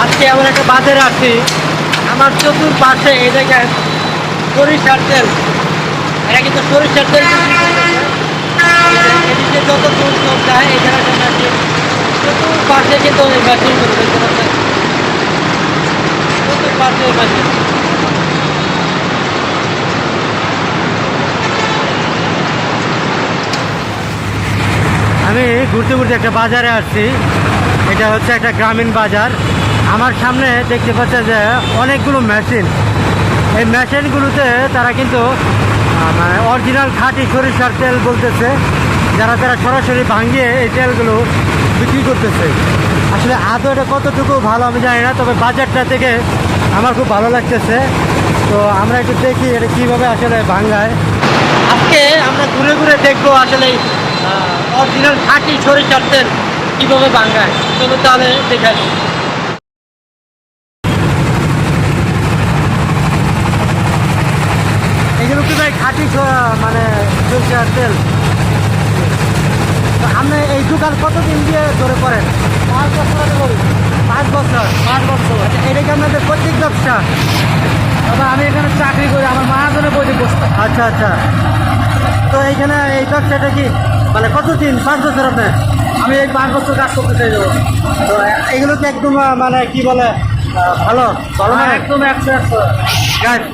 আজকে এমন একটা বাজারে আছি, আমার চতুর্পাশে এই জায়গায় সরিষার তেল, এরা কিন্তু সরিষার তেল বিক্রি করতেছে। এদিকে যত দূর চোখ যায় এই জায়গাটা মেশিন, চতুর্পাশে কিন্তু এই মেশিনগুলো দেখতে পাচ্ছেন, চতুর্পাশে এই মেশিন। আমি ঘুরতে ঘুরতে একটা বাজারে আসছি, এটা হচ্ছে একটা গ্রামীণ বাজার। আমার সামনে দেখতে পাচ্ছে যে অনেকগুলো মেশিন, এই মেশিনগুলোতে তারা কিন্তু মানে অরিজিনাল খাঁটি সরিষার তেল বলতেছে, যারা তারা সরাসরি ভাঙিয়ে এই তেলগুলো বিক্রি করতেছে। আসলে আদৌ এটা কতটুকু ভালো আমি জানি না, তবে বাজারটা থেকে আমার খুব ভালো লাগতেছে। তো আমরা একটু দেখি এটা কীভাবে আসলে ভাঙায়। আজকে আমরা ঘুরে ঘুরে দেখবো আসলে অরিজিনাল খাঁটি সরিষার তেল কীভাবে ভাঙায়। চলো তাহলে দেখে আসি। এগুলো কি ভাই খাঁটি মানে সরিষার তেল? আপনি এই দোকান কতদিন দিয়ে ধরে করেন? 5 বছর করি। 5 বছর? 5 বছর। আচ্ছা, এটা কি আপনাদের প্রত্যেক ব্যবসা? তবে আমি এখানে চাকরি করি, আমার মহাজনে বসে বসতাম। আচ্ছা আচ্ছা। তো এইখানে এই ব্যবসাটা কি মানে কতদিন? 5 বছর আপনার? আমি এই 5 বছর কাজ করতে চাই যাবো। তো এগুলো কি একদম মানে কি বলে ভালো ভালো না? একদম 100।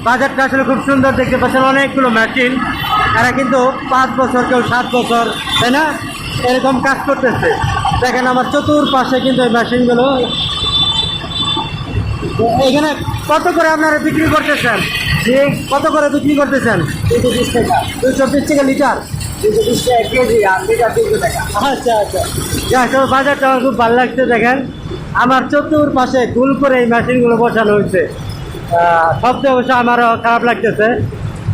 বাজারটা আসলে খুব সুন্দর দেখতে পাচ্ছেন, অনেকগুলো মেশিন, এরা কিন্তু 5 বছর কেউ 7 বছর, তাই না, এরকম কাজ করতেছে। দেখেন আমার চতুর্পাশে কিন্তু এই মেশিনগুলো। এখানে কত করে আপনারা বিক্রি করতেছেন? কত করে বিক্রি করতেছেন? 220 টাকা। 220 টাকা লিটার? 220 টাকা কেজি, আর লিটার 200 টাকা। আচ্ছা আচ্ছা। যাই হোক, বাজারটা আমার খুব ভালো লাগছে। দেখেন আমার চতুর্পাশে গোল করে এই মেশিনগুলো বসানো হয়েছে। সবচেয়ে অবশ্য আমারও খারাপ লাগতেছে।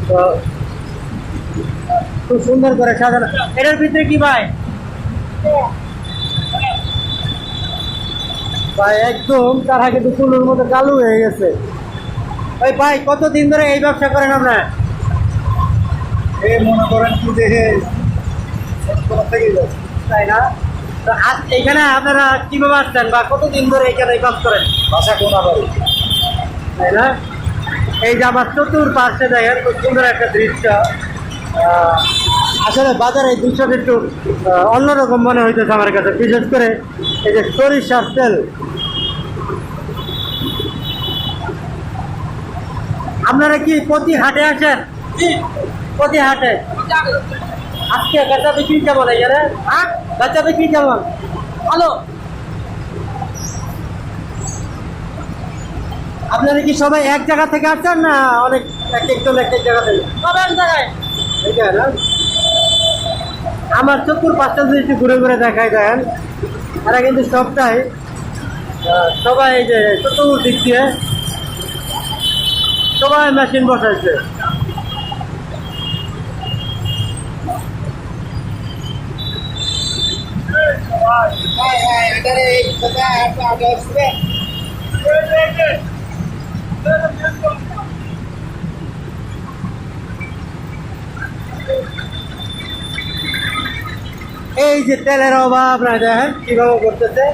তো খুব সুন্দর করে সাজানো। এটার ভিতরে কি ভাই? ভাই একদম তারা কিন্তু চুলোর মতো চালু হয়ে গেছে। ওই ভাই কতদিন ধরে এই ব্যবসা করেন আপনার? এই মনে করেন কি দেখে তাই না? তো এইখানে আপনারা কিভাবে আসছেন বা কতদিন ধরে এইখানে কাজ করেন? বাসা কোনা বাড়ি, তাই না? এই যে আমার চতুর্পাশে দেখেন খুব সুন্দর একটা দৃশ্য। আসলে বাজারে এই দৃশ্যটা একটু অন্যরকম মনে হইতেছে আমার কাছে, বিশেষ করে এই যে সরিষার তেল। আপনারা কি প্রতি হাটে আসেন? প্রতি হাটে? আজকে বেচা বিক্রি কেমন? এখানে বেচা বিক্রি কেমন? ভালো। আপনারা কি সবাই এক জায়গা থেকে আসছেন না অনেক এক একজন এক এক জায়গা থেকে? সব এক জায়গায়। না আমার চতুর্পাশটা যদি একটু ঘুরে ঘুরে দেখাই দেন, এরা কিন্তু সবটাই সবাই এই যে চতুর্দিক দিয়ে সবাই মেশিন বসাইছে। এই যে তেলের অভাব না, দেখেন কিভাবে করতেছে।